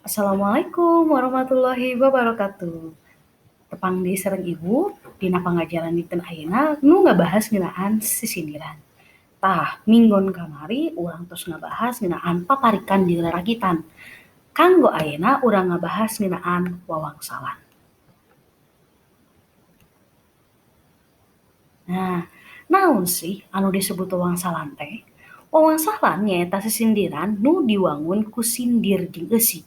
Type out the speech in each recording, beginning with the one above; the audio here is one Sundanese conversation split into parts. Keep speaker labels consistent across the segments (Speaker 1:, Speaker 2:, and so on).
Speaker 1: Assalamualaikum warahmatullahi wabarakatuh. Tepang deui sareng Ibu, dina pangajaran dinten ayeuna nu ngabahas ngeunaan sisindiran. Tah, minggon kamari urang tos ngabahas ngeunaan paparikan jeung raragitan. Kanggo ayeuna urang ngabahas ngeunaan wawangsalan. Nah, naon sih anu disebut wawangsalan teh? Wawangsalan nyaeta sisindiran nu diwangun ku sindir jeung eusi.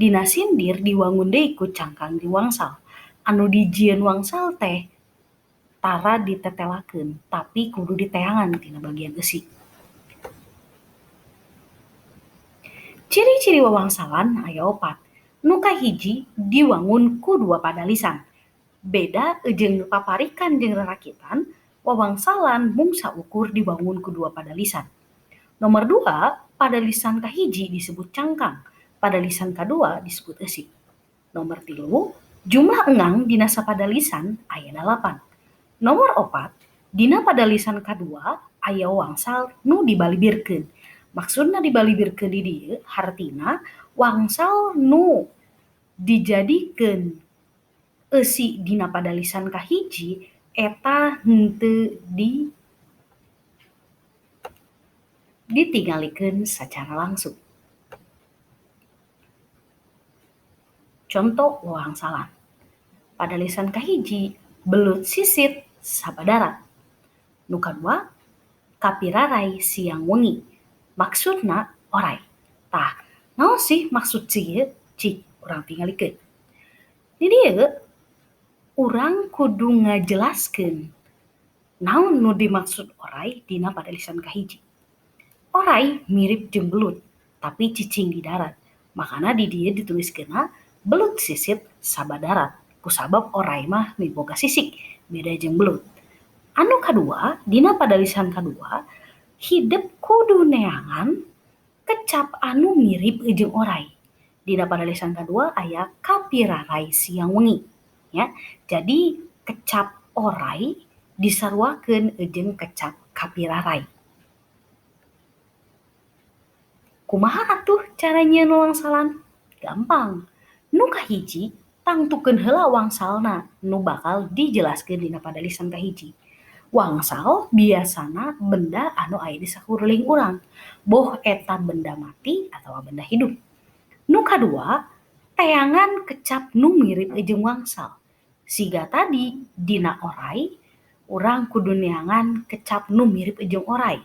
Speaker 1: Dina sindir diwangun deui ku cangkang jeung wangsal. Anu dijieun wangsal teh tara ditetelakeun, tapi kudu diteangan tina bagian eusi. Ciri-ciri wawangsalan aya 4. Nu kahiji diwangun ku dua padalisan. Beda jeung paparikan jeung rarakitan, wawangsalan mung saukur dibangun ku dua padalisan. Nomor 2, padalisan kahiji disebut cangkang, padalisan kadua disebut eusi. Nomor 3, jumlah engang dina sapadalisan aya 8. Nomor 4, dina padalisan kadua aya wangsal nu dibalibirkeun. Maksudna dibalibirkeun di dieu hartina wangsal nu dijadikeun eusi dina padalisan kahiji eta henteu ditingalikeun sacara langsung. Conto wawangsalan. Padalisan kahiji belut sisit sabadarat. Nu kadua kapirarai siang wengi. Maksudna oray. Tah, naon sih maksud ieu? Cik urang tingalikeun. Di dieu urang kudu ngajelaskeun naon nu dimaksud oray dina padalisan kahiji. Oray mirip jeung belut, tapi cicing di darat. Makana di dieu dituliskeunna belut sisit sabadarat. Kusabab oray mah miboga sisik, beda jeung belut. Anu kadua, dina padalisan kadua, hidep kudu neangan kecap anu mirip jeung oray. Dina padalisan kadua aya kapirarai siang wengi. Ya, jadi kecap oray disaruakeun jeung kecap kapirarai. Kumaha atuh cara nyieun wawangsalan? Gampang. Nu kahiji, tangtukeun heula wangsalna nu bakal dijelaskeun dina padalisan kahiji. Wangsal biasana benda anu aya di sakeliling urang, boh eta benda mati atawa benda hidup. Nu kadua, teangan kecap nu mirip jeung wangsal. Siga tadi dina oray, urang kudu neangan kecap nu mirip jeung oray.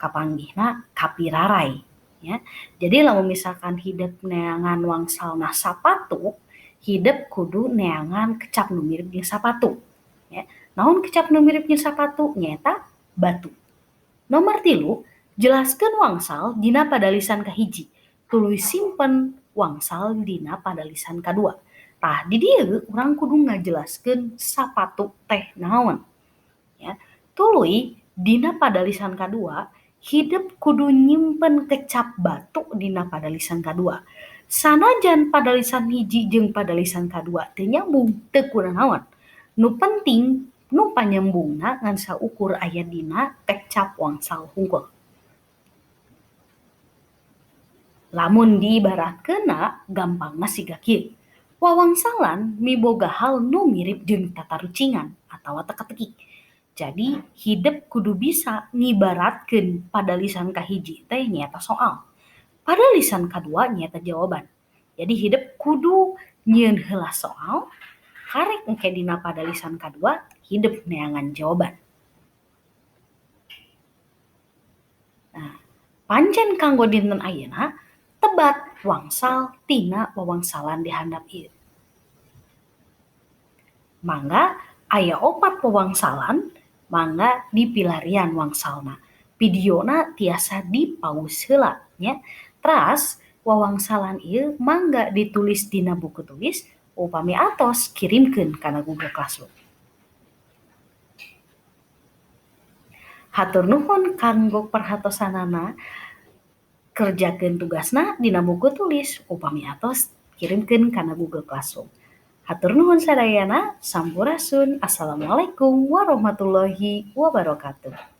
Speaker 1: Kapanggihna kapirarai. Ya. Jadi lamun misalkan hidep neangan wangsalna sapatu, hidep kudu neangan kecap nu mirip jeung sapatu. Ya. Naon kecap nu mirip jeung sapatu? Nyaeta batu. Nomor 3, jelaskeun wangsal dina padalisan kahiji. Tuluy simpen wangsal dina padalisan kadua. Tah di dieu urang kudu ngajelaskeun sapatu teh naon. Ya. Tuluy dina padalisan kadua, hidep kudu nyimpen kecap batu dina padalisan kadua. Sanajan padalisan hiji jeung padalisan kadua teu nyambung, teu kunaon. Nu penting nu panyambungna ngan saukur aya dina kecap wangsal hungkul. Lamun diibaratkeunna gampangna siga kieu. Wawangsalan miboga hal nu mirip jeung tatarucingan atawa teka-teki. Jadi hidep kudu bisa ngibaratkeun padalisan kahiji teh nyaeta soal. Padalisan kadua nyaeta jawaban. Jadi hidep kudu nyieun heula soal, karek engke dina padalisan kadua hidep neangan jawaban. Nah, pancen kanggo dinten ayeuna tebat wangsal tina wawangsalan di handap ieu. Mangga aya 4 wawangsalan, mangga dipilarian wangsalna. Videona tiasa dipause heula nya. Tras wawangsalan ieu mangga ditulis dina buku tulis, upami atos kirimkeun kana Google Classroom. Hatur nuhun kanggo perhatosanana. Kerjakeun tugasna dina buku tulis, upami atos kirimkeun kana Google Classroom. Hatur nuhun sadayana, sampurasun. Assalamualaikum warahmatullahi wabarakatuh.